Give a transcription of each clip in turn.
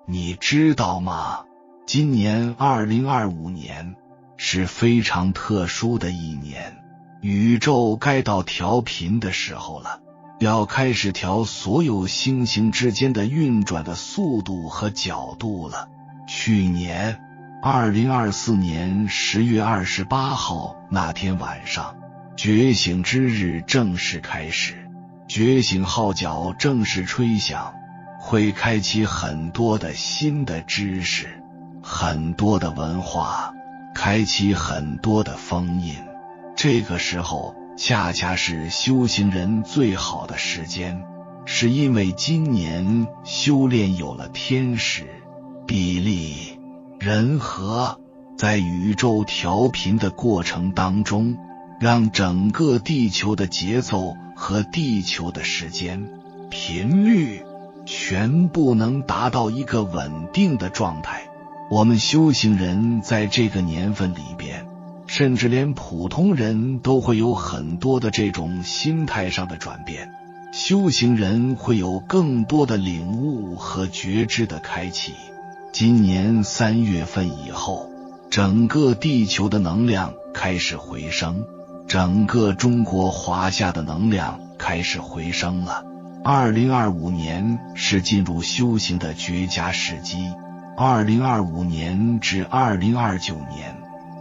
你知道吗？今年2025年是非常特殊的一年，宇宙该到调频的时候了，要开始调所有星星之间的运转的速度和角度了。去年2024年10月28号那天晚上，觉醒之日正式开始，觉醒号角正式吹响，会开启很多的新的知识，很多的文化，开启很多的封印。这个时候恰恰是修行人最好的时间，是因为今年修炼有了天时、地利、人和，在宇宙调频的过程当中，让整个地球的节奏和地球的时间、频率全部能达到一个稳定的状态。我们修行人在这个年份里边，甚至连普通人都会有很多的这种心态上的转变，修行人会有更多的领悟和觉知的开启。今年3月份以后，整个地球的能量开始回升，整个中国华夏的能量开始回升了。2025年是进入修行的绝佳时机，2025年至2029年，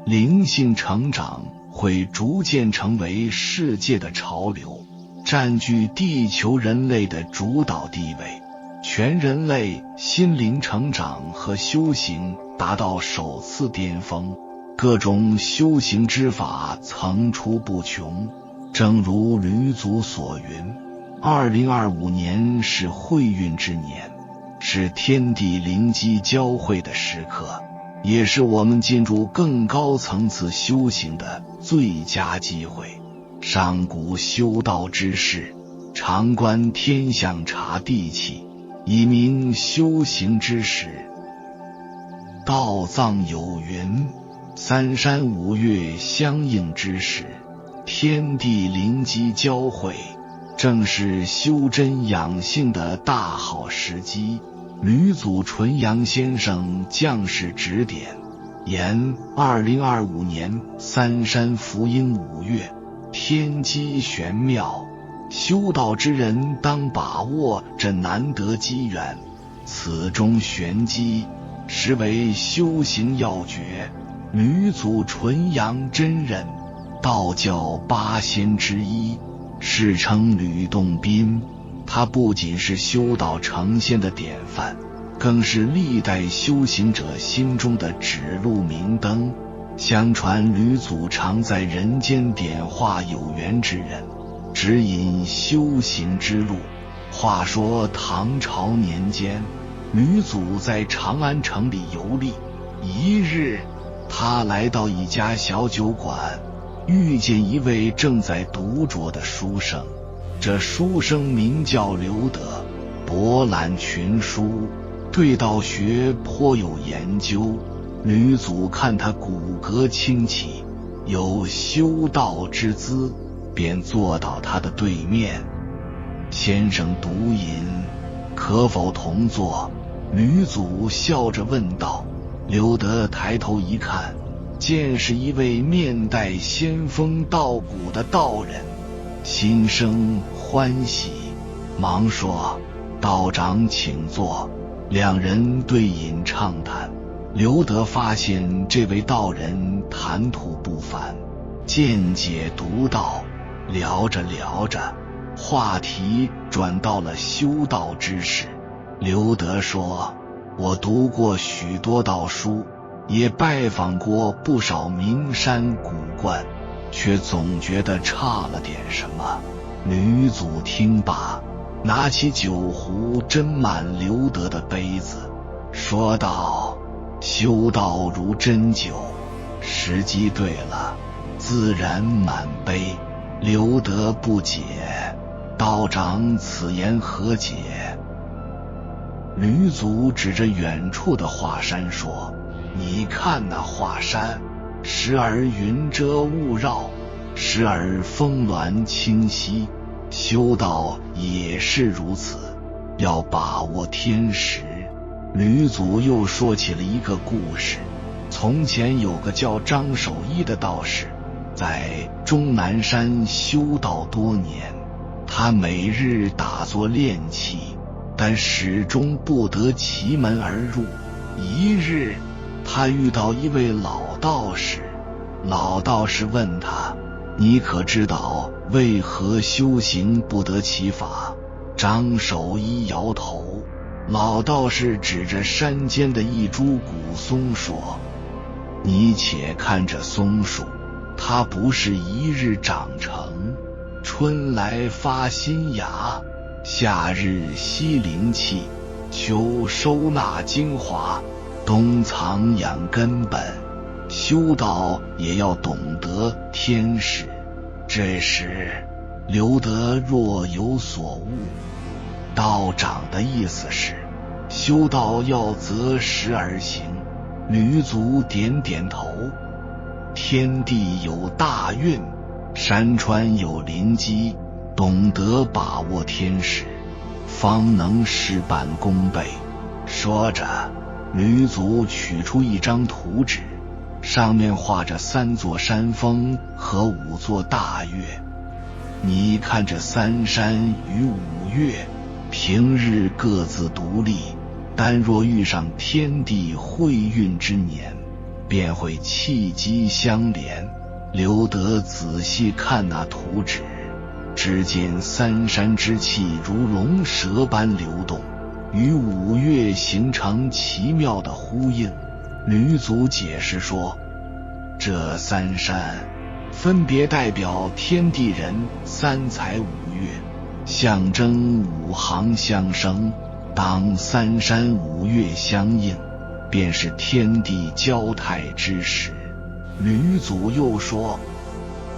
灵性成长会逐渐成为世界的潮流，占据地球人类的主导地位，全人类心灵成长和修行达到首次巅峰，各种修行之法层出不穷。正如吕祖所云，2025年是会运之年，是天地灵机交汇的时刻，也是我们进入更高层次修行的最佳机会。上古修道之士，常观天象察地气，以明修行之时。道藏有云，三山五岳相应之时，天地灵机交汇，正是修真养性的大好时机。吕祖纯阳先生降世指点言，2025年三山福音5月，天机玄妙，修道之人当把握这难得机缘，此中玄机，实为修行要诀。吕祖纯阳真人，道教8仙之一，世称吕洞宾。他不仅是修道成仙的典范，更是历代修行者心中的指路明灯。相传吕祖常在人间点化有缘之人，指引修行之路。话说唐朝年间，吕祖在长安城里游历，一日他来到一家小酒馆，遇见一位正在读拙的书生。这书生名叫刘德，博览群书，对道学颇有研究。吕祖看他骨骼清奇，有修道之姿，便坐到他的对面。先生独饮，可否同坐？吕祖笑着问道。刘德抬头一看，见是一位面带仙风道骨的道人，心生欢喜，忙说：道长请坐。两人对饮畅谈。刘德发现这位道人谈吐不凡，见解独到，聊着聊着，话题转到了修道之事。刘德说：我读过许多道书，也拜访过不少名山古观，却总觉得差了点什么。吕祖听罢，拿起酒壶斟满刘德的杯子，说道：修道如斟酒，时机对了，自然满杯。刘德不解，道长此言何解？吕祖指着远处的华山说：你看那华山，时而云遮雾绕，时而峰峦清晰，修道也是如此，要把握天时。吕祖又说起了一个故事。从前有个叫张守一的道士，在终南山修道多年，他每日打坐练气，但始终不得其门而入。一日，他遇到一位老道士，老道士问他：你可知道为何修行不得其法？张守一摇头。老道士指着山间的一株古松说：你且看这松树，它不是一日长成，春来发新芽，夏日吸灵气，秋收纳精华，冬藏养根本。修道也要懂得天时，这时留得若有所悟。道长的意思是，修道要择时而行。吕祖点点头。天地有大运，山川有灵机，懂得把握天时，方能事半功倍。说着，吕祖取出一张图纸，上面画着3座山峰和5座大岳。你看这3山与5岳，平日各自独立，但若遇上天地会运之年，便会气机相连。留得仔细看那图纸，只见3山之气如龙蛇般流动，与5岳形成奇妙的呼应。吕祖解释说，这3山分别代表天地人3才5岳，象征5行相生。当3山5岳相应，便是天地交泰之时。吕祖又说，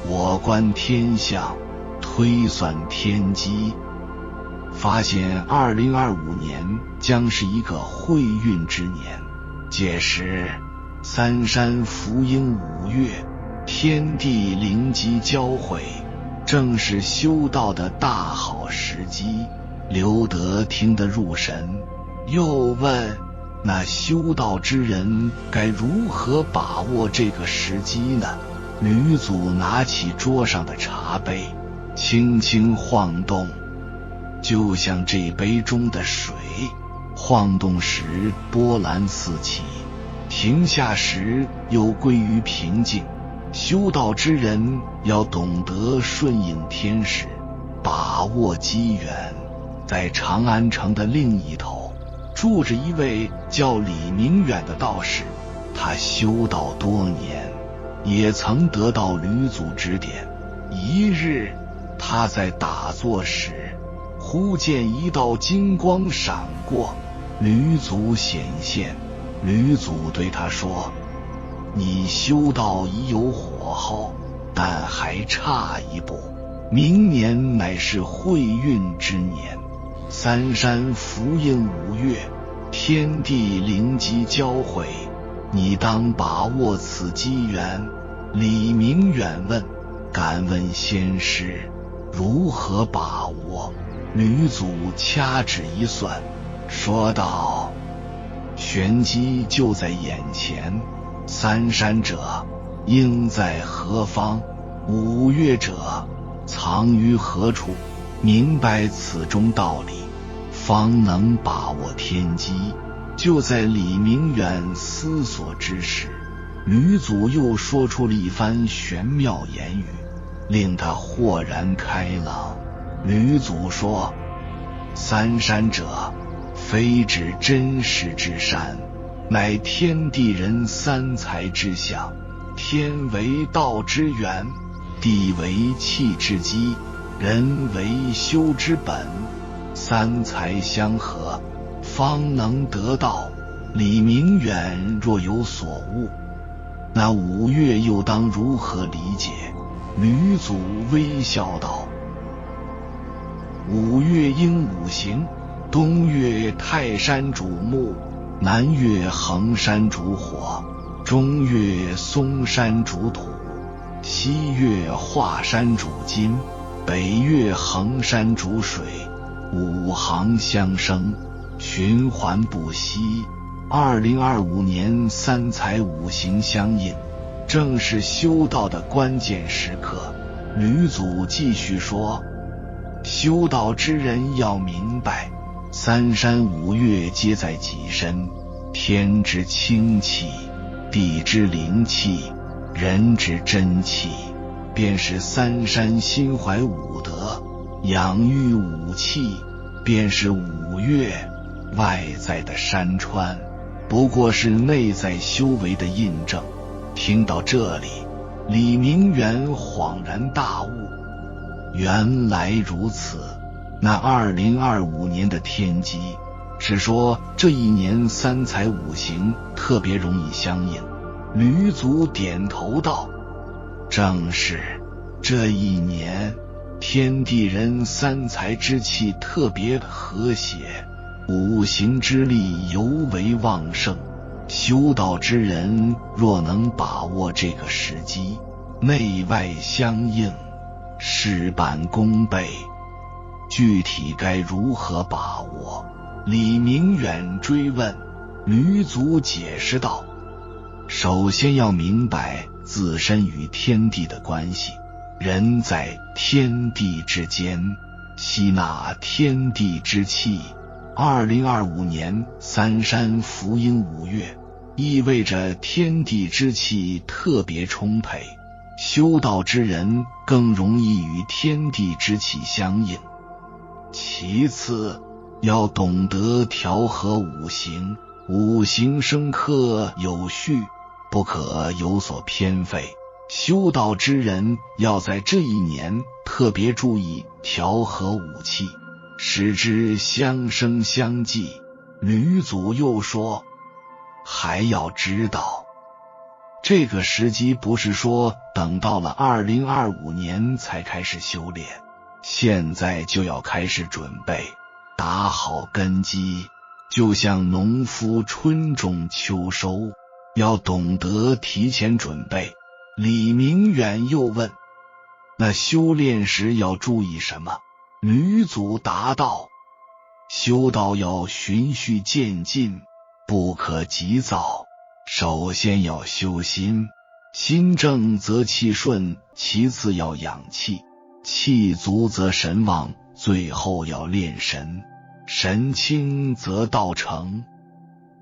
我观天象，推算天机，发现2025年将是一个会运之年。届时3山福应5岳，天地灵机交汇，正是修道的大好时机。刘德听得入神，又问，那修道之人该如何把握这个时机呢？吕祖拿起桌上的茶杯，轻轻晃动，就像这杯中的水，晃动时波澜四起，停下时又归于平静。修道之人要懂得顺应天时，把握机缘。在长安城的另一头，住着一位叫李明远的道士，他修道多年，也曾得到吕祖指点。一日，他在打坐时，忽见一道金光闪过，吕祖显现。吕祖对他说，你修道已有火候，但还差一步，明年乃是会运之年，3山福应5岳，天地灵机交汇，你当把握此机缘。李明远问，敢问仙师如何把握？吕祖掐指一算，说道，玄机就在眼前，3山者应在何方，5岳者藏于何处，明白此中道理，方能把握天机。就在李明远思索之时，吕祖又说出了一番玄妙言语，令他豁然开朗。吕祖说，3山者非指真实之山，乃天地人3才之象。天为道之源，地为气之基，人为修之本，3才相合，方能得道。李明远若有所悟，那5岳又当如何理解？吕祖微笑道：5岳应5行，东岳泰山主木，南岳衡山主火，中岳嵩山主土，西岳华山主金，北岳衡山主水，5行相生，循环不息。2025年三才五行相应，正是修道的关键时刻。吕祖继续说，修道之人要明白，三山五岳皆在己身，天之清气，地之灵气，人之真气，便是三山心怀五德，养育五气，便是五岳。外在的山川不过是内在修为的印证。听到这里，李明远恍然大悟，原来如此。那2025年的天机，是说这一年三才五行特别容易相应。吕祖点头道，正是，这一年天地人三才之气特别和谐，五行之力尤为旺盛。修道之人若能把握这个时机，内外相应，事半功倍。具体该如何把握？李明远追问。吕祖解释道，首先要明白自身与天地的关系，人在天地之间，吸纳天地之气。2025年三山福音五岳，意味着天地之气特别充沛，修道之人更容易与天地之气相应。其次，要懂得调和五行，五行生克有序，不可有所偏废。修道之人要在这一年特别注意调和五气，使之相生相济。吕祖又说，还要知道，这个时机不是说等到了2025年才开始修炼，现在就要开始准备，打好根基。就像农夫春种秋收，要懂得提前准备。李明远又问，那修炼时要注意什么？吕祖答道，修道要循序渐进，不可急躁。首先要修心，心正则气顺，其次要养气，气足则神旺，最后要练神，神清则道成。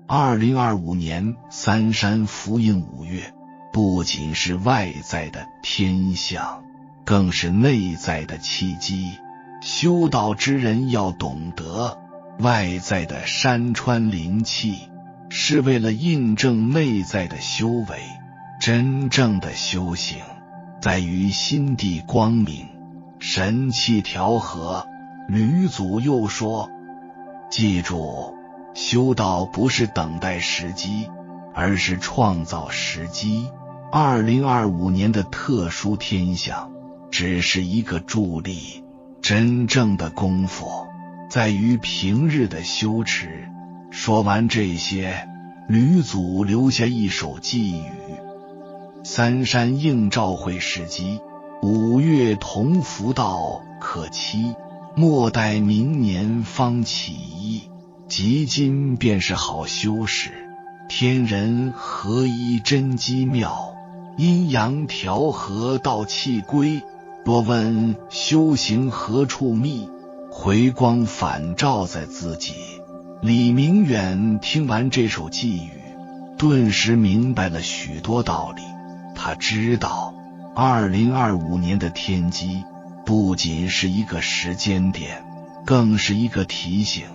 2025年三山福印五岳，不仅是外在的天象，更是内在的契机。修道之人要懂得，外在的山川灵气是为了印证内在的修为。真正的修行在于心地光明，神气调和。吕祖又说，记住，修道不是等待时机，而是创造时机。2025年的特殊天象只是一个助力，真正的功夫在于平日的修持。说完这些，吕祖留下一首寄语：三山应召会时机，五岳同福道可期，莫待明年方起义，即今便是好修时，天人合一真机妙，阴阳调和道气归。若问修行何处觅，回光返照在自己。李明远听完这首寄语，顿时明白了许多道理。他知道2025年的天机不仅是一个时间点，更是一个提醒。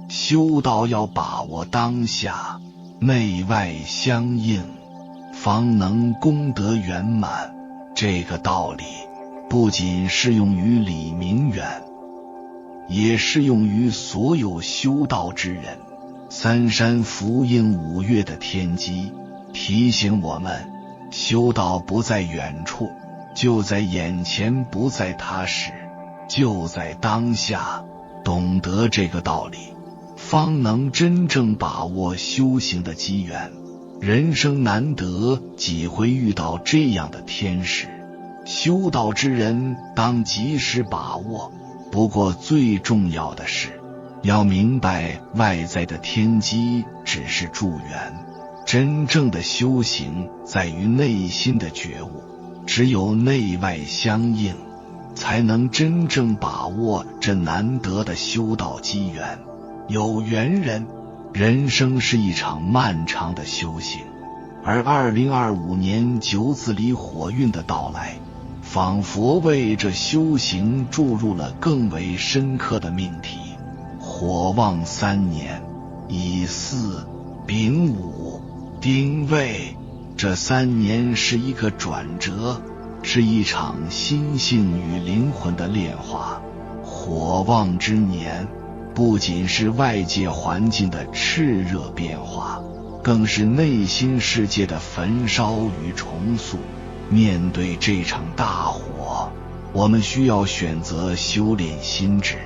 修道要把握当下，内外相应，方能功德圆满。这个道理不仅适用于李明远，也适用于所有修道之人。三山福印五岳的天机提醒我们，修道不在远处，就在眼前；不在他时，就在当下。懂得这个道理，方能真正把握修行的机缘。人生难得几回遇到这样的天时，修道之人当及时把握。不过最重要的是，要明白外在的天机只是助缘，真正的修行在于内心的觉悟，只有内外相应，才能真正把握这难得的修道机缘。有缘人，人生是一场漫长的修行，而2025年九子离火运的到来，仿佛为这修行注入了更为深刻的命题。火旺3年，乙巳、丙午、丁未，这3年是一个转折，是一场心性与灵魂的炼化。火旺之年，不仅是外界环境的炽热变化，更是内心世界的焚烧与重塑。面对这场大火，我们需要选择修炼心智，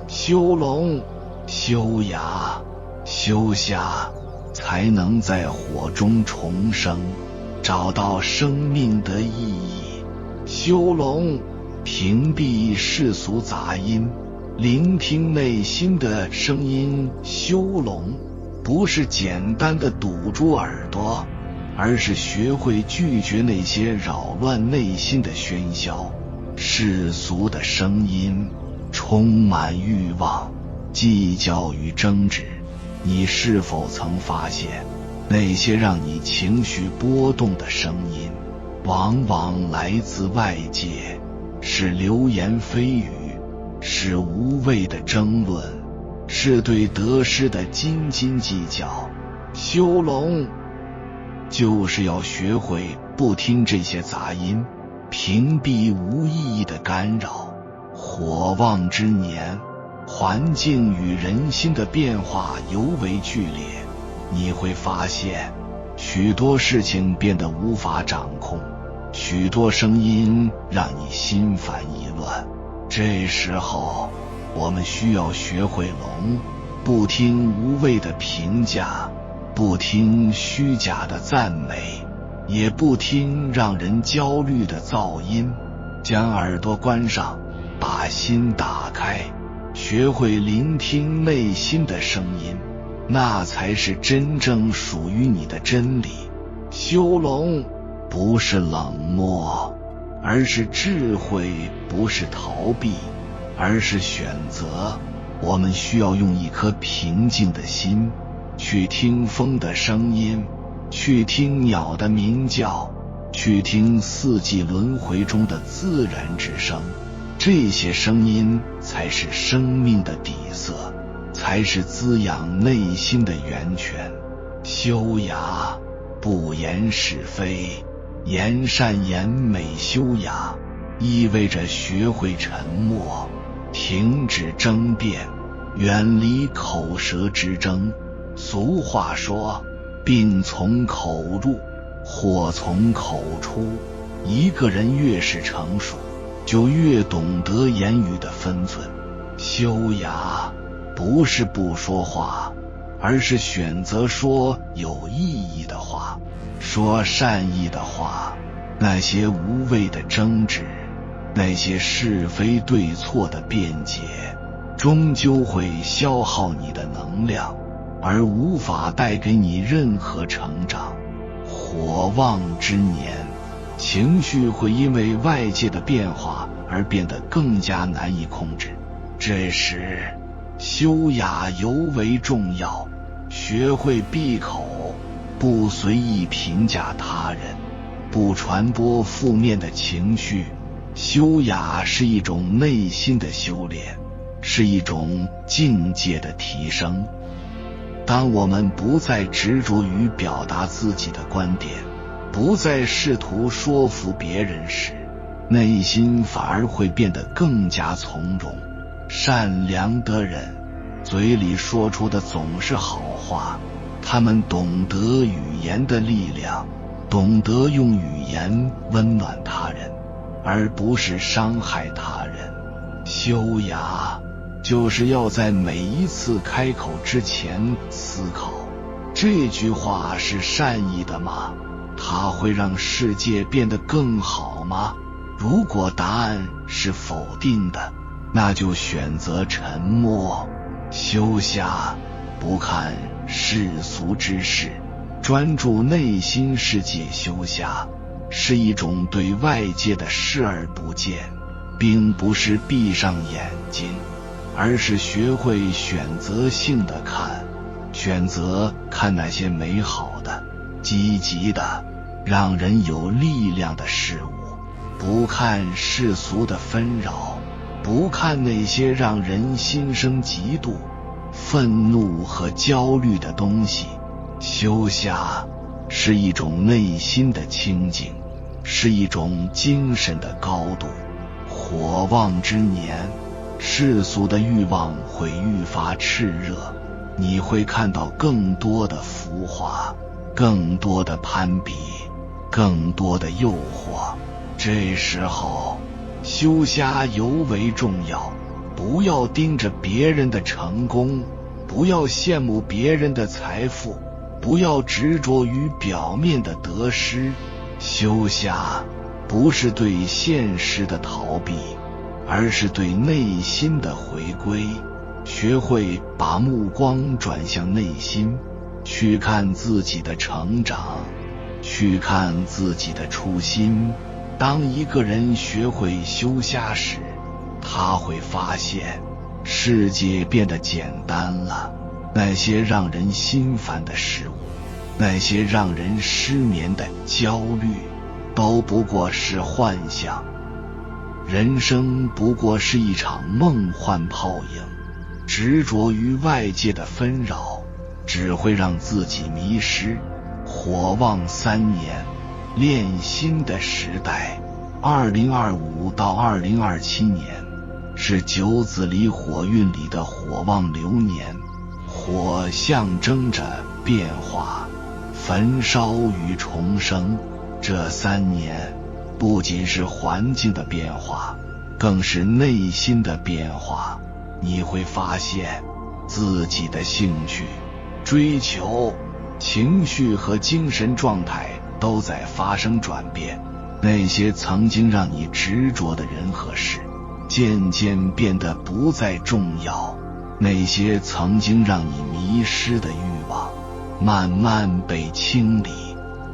修龙、修牙、修侠，才能在火中重生，找到生命的意义。修龙，屏蔽世俗杂音，聆听内心的声音。修龙不是简单的堵住耳朵，而是学会拒绝那些扰乱内心的喧嚣。世俗的声音充满欲望、计较与争执，你是否曾发现，那些让你情绪波动的声音，往往来自外界，是流言蜚语，是无谓的争论，是对得失的斤斤计较。修龙就是要学会不听这些杂音，屏蔽无意义的干扰。火旺之年，环境与人心的变化尤为剧烈，你会发现许多事情变得无法掌控，许多声音让你心烦意乱。这时候我们需要学会龙，不听无谓的评价，不听虚假的赞美，也不听让人焦虑的噪音。将耳朵关上，把心打开，学会聆听内心的声音，那才是真正属于你的真理。修龙不是冷漠，而是智慧；不是逃避，而是选择。我们需要用一颗平静的心，去听风的声音，去听鸟的鸣叫，去听四季轮回中的自然之声。这些声音才是生命的底色，才是滋养内心的源泉。修雅，不言是非，言善言美。修雅意味着学会沉默，停止争辩，远离口舌之争。俗话说，病从口入，祸从口出。一个人越是成熟，就越懂得言语的分寸。修雅不是不说话，而是选择说有意义的话，说善意的话。那些无谓的争执，那些是非对错的辩解，终究会消耗你的能量，而无法带给你任何成长。火旺之年，情绪会因为外界的变化而变得更加难以控制。这时修雅尤为重要，学会闭口，不随意评价他人，不传播负面的情绪。修雅是一种内心的修炼，是一种境界的提升。当我们不再执着于表达自己的观点，不再试图说服别人时，内心反而会变得更加从容。善良的人嘴里说出的总是好话，他们懂得语言的力量，懂得用语言温暖他人，而不是伤害他人。修雅就是要在每一次开口之前思考，这句话是善意的吗？它会让世界变得更好吗？如果答案是否定的，那就选择沉默，修侠不看世俗之事，专注内心世界。修侠是一种对外界的视而不见，并不是闭上眼睛，而是学会选择性的看，选择看那些美好的、积极的、让人有力量的事物，不看世俗的纷扰，不看那些让人心生嫉妒、愤怒和焦虑的东西。修侠是一种内心的清净，是一种精神的高度。火旺之年，世俗的欲望会愈发炽热，你会看到更多的浮华，更多的攀比，更多的诱惑。这时候修侠尤为重要，不要盯着别人的成功，不要羡慕别人的财富，不要执着于表面的得失。修侠不是对现实的逃避，而是对内心的回归。学会把目光转向内心，去看自己的成长，去看自己的初心。当一个人学会修侠时，他会发现世界变得简单了，那些让人心烦的事物，那些让人失眠的焦虑，都不过是幻象。人生不过是一场梦幻泡影，执着于外界的纷扰，只会让自己迷失。火旺3年，炼心的时代。2025到2027年是九子离火运里的火旺流年，火象征着变化、焚烧与重生。这3年不仅是环境的变化，更是内心的变化。你会发现自己的兴趣、追求、情绪和精神状态都在发生转变。那些曾经让你执着的人和事，渐渐变得不再重要。那些曾经让你迷失的欲望，慢慢被清理。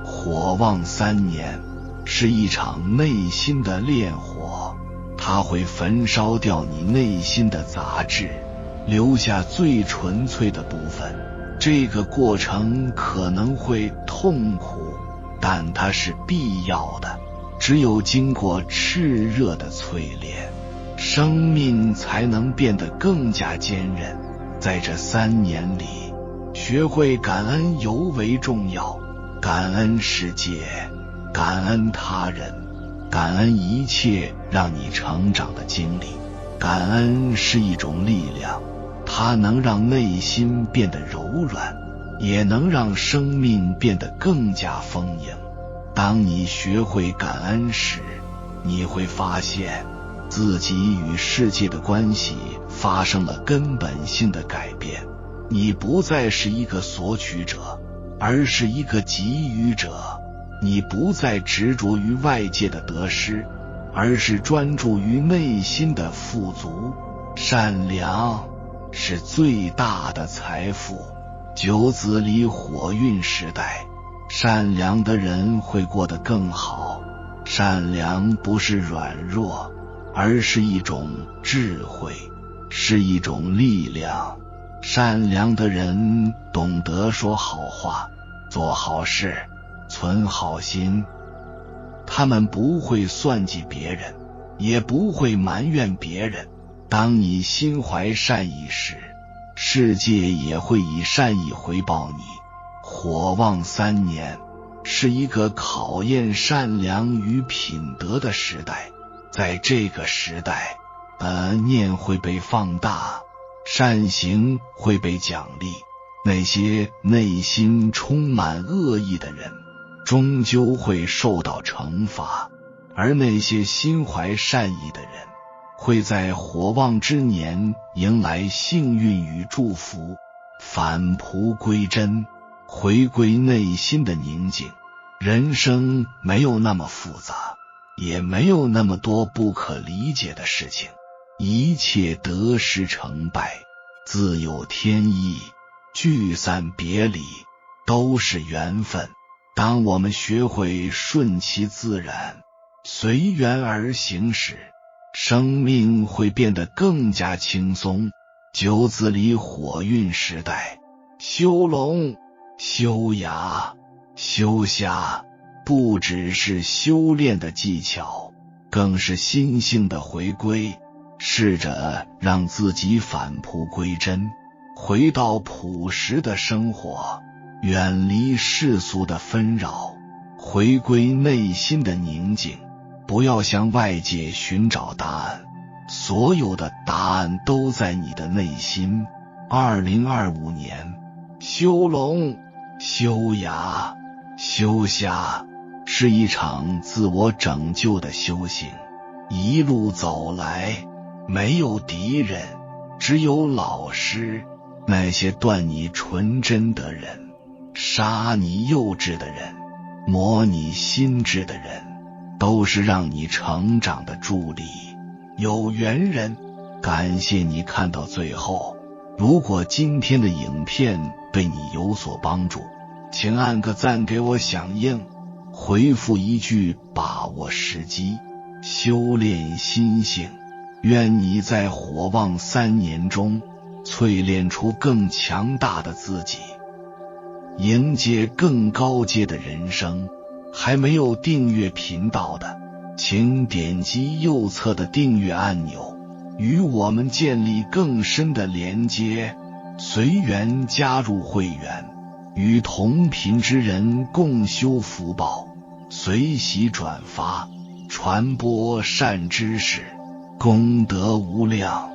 火旺3年是一场内心的炼火，它会焚烧掉你内心的杂质，留下最纯粹的部分。这个过程可能会痛苦，但它是必要的。只有经过炽热的淬炼，生命才能变得更加坚韧。在这3年里，学会感恩尤为重要。感恩世界，感恩他人，感恩一切让你成长的经历。感恩是一种力量，它能让内心变得柔软，也能让生命变得更加丰盈。当你学会感恩时，你会发现自己与世界的关系发生了根本性的改变。你不再是一个索取者，而是一个给予者。你不再执着于外界的得失，而是专注于内心的富足。善良是最大的财富。九子离火运时代，善良的人会过得更好。善良不是软弱，而是一种智慧，是一种力量。善良的人懂得说好话，做好事，存好心。他们不会算计别人，也不会埋怨别人。当你心怀善意时，世界也会以善意回报你。火旺3年是一个考验善良与品德的时代。在这个时代，恶念会被放大，善行会被奖励。那些内心充满恶意的人，终究会受到惩罚，而那些心怀善意的人，会在火旺之年迎来幸运与祝福。返璞归真，回归内心的宁静。人生没有那么复杂，也没有那么多不可理解的事情。一切得失成败，自有天意，聚散别离都是缘分。当我们学会顺其自然，随缘而行时，生命会变得更加轻松。九子里火运时代，修龙、修牙、修虾，不只是修炼的技巧，更是心性的回归。试着让自己返璞归真，回到朴实的生活，远离世俗的纷扰，回归内心的宁静。不要向外界寻找答案，所有的答案都在你的内心。2025年，修龙、修牙、修虾是一场自我拯救的修行。一路走来，没有敌人，只有老师。那些断你纯真的人，杀你幼稚的人，磨你心智的人，都是让你成长的助力。有缘人，感谢你看到最后。如果今天的影片对你有所帮助，请按个赞给我响应，回复一句把握时机，修炼心性。愿你在火旺3年中淬炼出更强大的自己，迎接更高阶的人生。还没有订阅频道的，请点击右侧的订阅按钮，与我们建立更深的连接。随缘加入会员，与同频之人共修福报，随喜转发，传播善知识，功德无量。